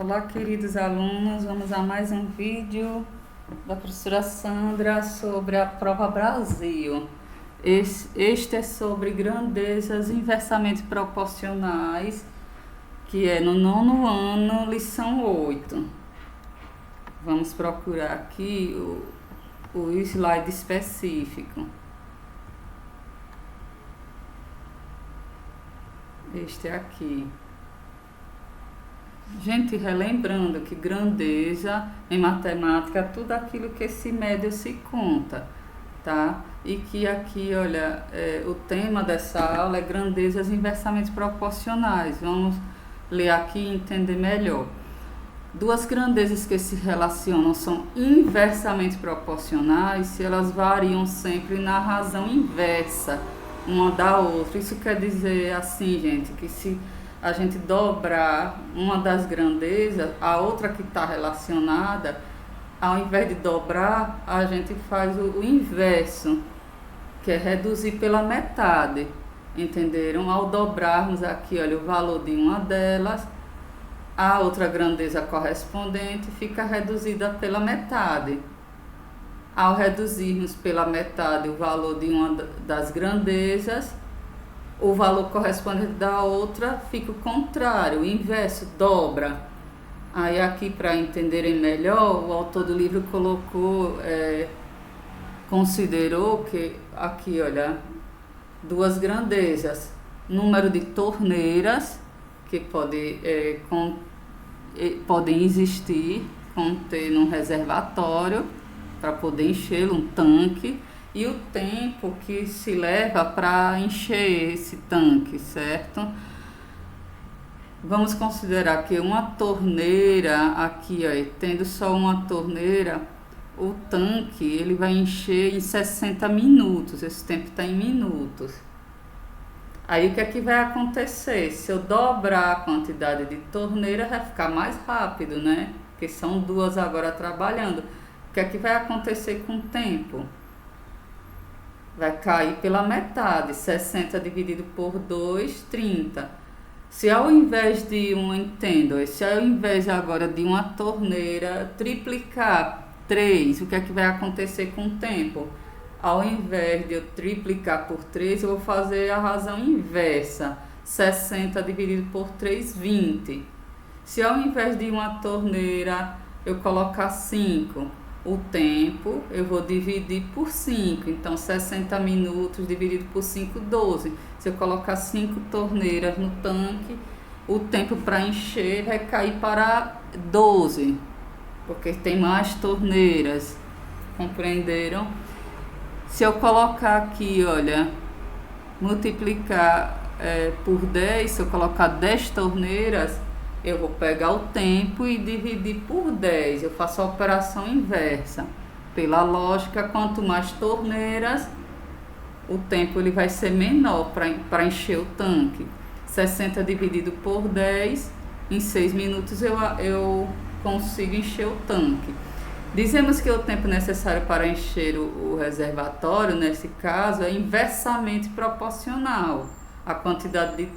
Olá, queridos alunos, vamos a mais um vídeo da professora Sandra sobre a prova Brasil. Este é sobre grandezas inversamente proporcionais, que é no 9º ano, lição 8. Vamos procurar aqui o slide específico. Este é aqui. Gente, relembrando que grandeza em matemática é tudo aquilo que se mede ou se conta, tá? E que aqui, olha, o tema dessa aula é grandezas inversamente proporcionais. Vamos ler aqui e entender melhor. Duas grandezas que se relacionam são inversamente proporcionais se elas variam sempre na razão inversa uma da outra. Isso quer dizer assim, gente, que se a gente dobrar uma das grandezas, a outra que está relacionada, ao invés de dobrar, a gente faz o inverso, que é reduzir pela metade, entenderam? Ao dobrarmos aqui, olha, o valor de uma delas, a outra grandeza correspondente fica reduzida pela metade. Ao reduzirmos pela metade o valor de uma das grandezas, o valor correspondente da outra fica o contrário, o inverso, dobra. Aí aqui, para entenderem melhor, o autor do livro colocou, considerou que aqui, olha, duas grandezas, número de torneiras que podem existir, conter num reservatório para poder encher um tanque, e o tempo que se leva para encher esse tanque, certo? Vamos considerar que uma torneira, aqui, ó, tendo só uma torneira, o tanque ele vai encher em 60 minutos, esse tempo está em minutos. Aí o que é que vai acontecer? Se eu dobrar a quantidade de torneira, vai ficar mais rápido, né? Porque são duas agora trabalhando. O que é que vai acontecer com o tempo? Vai cair pela metade, 60 dividido por 2, 30. Se ao invés de se ao invés agora de uma torneira triplicar 3, o que é que vai acontecer com o tempo? Ao invés de eu triplicar por 3, eu vou fazer a razão inversa, 60 dividido por 3, 20. Se ao invés de uma torneira eu colocar 5, o tempo eu vou dividir por 5, então 60 minutos dividido por 5, 12. Se eu colocar 5 torneiras no tanque, o tempo para encher vai cair para 12, porque tem mais torneiras, compreenderam? Se eu colocar aqui, olha, multiplicar por 10, se eu colocar 10 torneiras, eu vou pegar o tempo e dividir por 10. Eu faço a operação inversa. Pela lógica, quanto mais torneiras, o tempo ele vai ser menor para encher o tanque. 60 dividido por 10, em 6 minutos eu consigo encher o tanque. Dizemos que o tempo necessário para encher o reservatório, nesse caso, é inversamente proporcional à quantidade de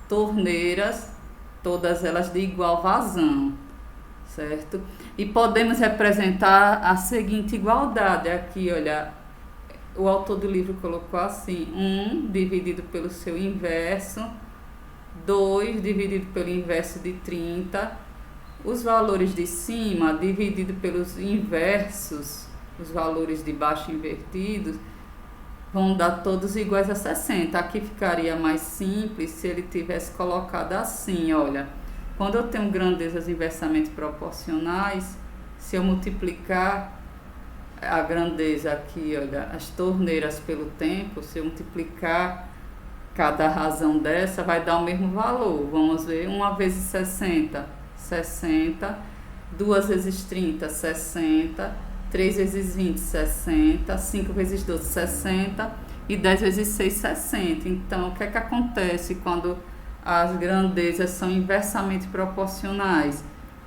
torneiras, todas elas de igual vazão, certo? E podemos representar a seguinte igualdade. Aqui, olha, o autor do livro colocou assim: 1 dividido pelo seu inverso, 2 dividido pelo inverso de 30, os valores de cima dividido pelos inversos, os valores de baixo invertidos, vão dar todos iguais a 60. Aqui ficaria mais simples se ele tivesse colocado assim, olha. Quando eu tenho grandezas inversamente proporcionais, se eu multiplicar a grandeza aqui, olha, as torneiras pelo tempo, se eu multiplicar cada razão dessa, vai dar o mesmo valor. Vamos ver, 1 vezes 60, 60, 2 vezes 30, 60, 3 vezes 20, 60, 5 vezes 12, 60 e 10 vezes 6, 60. Então, o que é que acontece quando as grandezas são inversamente proporcionais?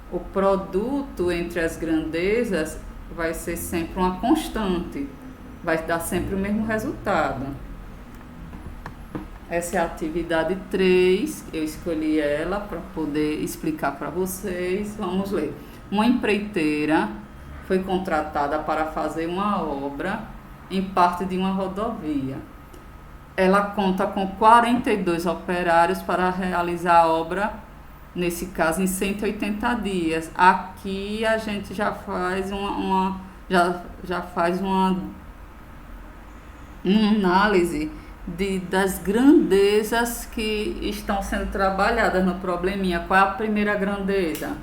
O produto entre as grandezas vai ser sempre uma constante, vai dar sempre o mesmo resultado. Essa é a atividade 3. Eu escolhi ela para poder explicar para vocês. Vamos ler. Uma empreiteira foi contratada para fazer uma obra em parte de uma rodovia. Ela conta com 42 operários para realizar a obra, nesse caso em 180 dias. Aqui a gente já faz já faz uma análise das grandezas que estão sendo trabalhadas no probleminha. Qual é a primeira grandeza?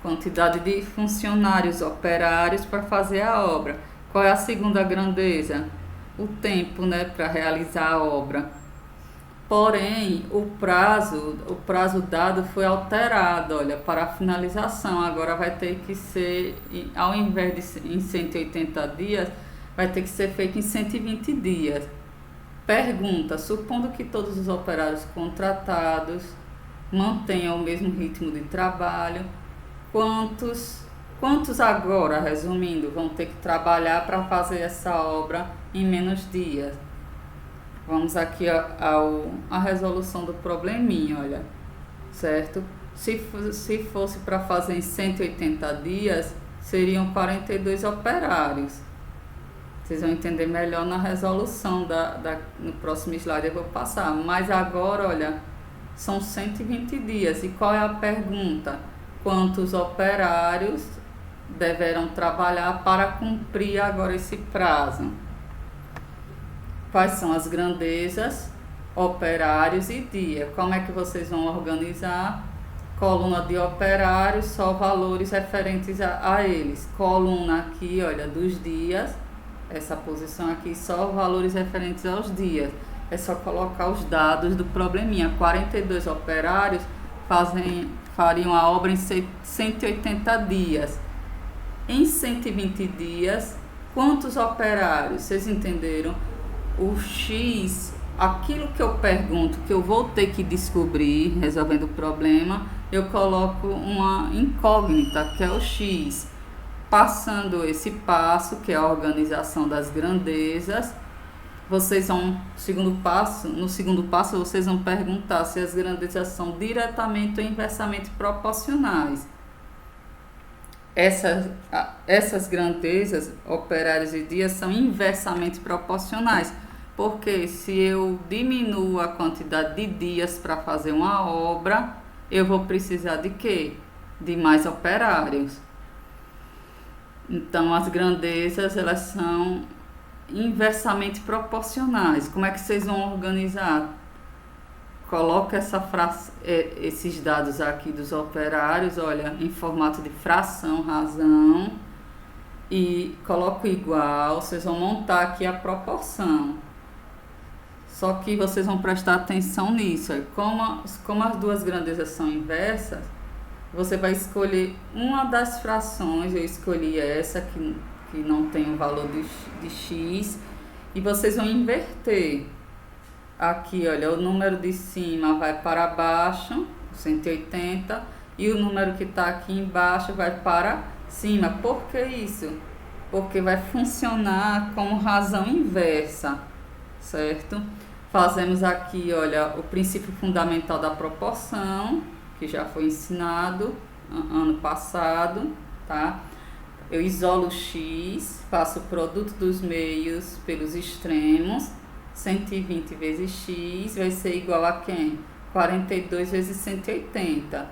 Quantidade de funcionários, operários para fazer a obra. Qual é a segunda grandeza? O tempo, né, para realizar a obra. Porém, o prazo dado foi alterado, olha, para a finalização. Agora vai ter que ser, ao invés de em 180 dias, vai ter que ser feito em 120 dias. Pergunta: supondo que todos os operários contratados mantenham o mesmo ritmo de trabalho, quantos agora, resumindo, vão ter que trabalhar para fazer essa obra em menos dias? Vamos aqui a resolução do probleminha, olha, certo? Se fosse para fazer em 180 dias, seriam 42 operários. Vocês vão entender melhor na resolução no próximo slide eu vou passar. Mas agora, olha, são 120 dias. E qual é a pergunta? Quantos operários deverão trabalhar para cumprir agora esse prazo? Quais são as grandezas, operários e dia? Como é que vocês vão organizar? Coluna de operários, só valores referentes a eles. Coluna aqui, olha, dos dias. Essa posição aqui, só valores referentes aos dias. É só colocar os dados do probleminha. 42 operários fariam a obra em 180 dias. Em 120 dias, quantos operários? Vocês entenderam? O X, aquilo que eu pergunto, que eu vou ter que descobrir resolvendo o problema, eu coloco uma incógnita, que é o X. Passando esse passo, que é a organização das grandezas, vocês vão, no segundo passo, vocês vão perguntar se as grandezas são diretamente ou inversamente proporcionais. Essas grandezas, operários e dias, são inversamente proporcionais, porque se eu diminuo a quantidade de dias para fazer uma obra, eu vou precisar de quê? De mais operários. Então, as grandezas, elas são inversamente proporcionais. Como é que vocês vão organizar? Coloca esses dados aqui dos operários, olha, em formato de fração, razão, e coloco igual. Vocês vão montar aqui a proporção. Só que vocês vão prestar atenção nisso. Como as duas grandezas são inversas, você vai escolher uma das frações. Eu escolhi essa que não tem o valor de x, e vocês vão inverter. Aqui, olha, o número de cima vai para baixo, 180, e o número que está aqui embaixo vai para cima. Por que isso? Porque vai funcionar como razão inversa, certo? Fazemos aqui, olha, o princípio fundamental da proporção, que já foi ensinado ano passado, tá? Eu isolo o x, faço o produto dos meios pelos extremos. 120 vezes x vai ser igual a quem? 42 vezes 180.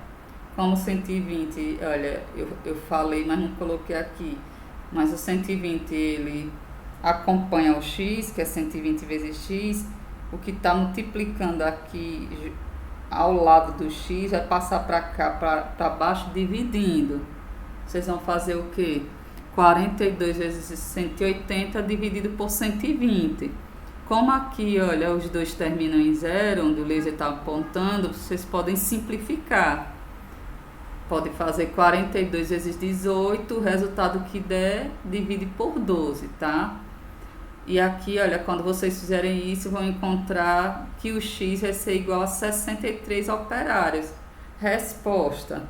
Como 120, olha, eu falei, mas não coloquei aqui. Mas o 120, ele acompanha o x, que é 120 vezes x. O que está multiplicando aqui ao lado do x vai passar para cá, para baixo, dividindo. Vocês vão fazer o quê? 42 vezes 180 dividido por 120. Como aqui, olha, os dois terminam em zero, onde o laser está apontando, vocês podem simplificar. Pode fazer 42 vezes 18, o resultado que der, divide por 12, tá? E aqui, olha, quando vocês fizerem isso, vão encontrar que o x vai ser igual a 63 operários. Resposta: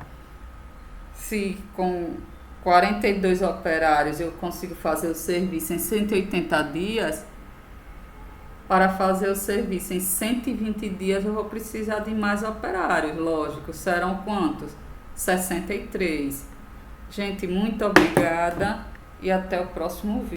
se com 42 operários eu consigo fazer o serviço em 180 dias, para fazer o serviço em 120 dias, eu vou precisar de mais operários, lógico. Serão quantos? 63. Gente, muito obrigada e até o próximo vídeo.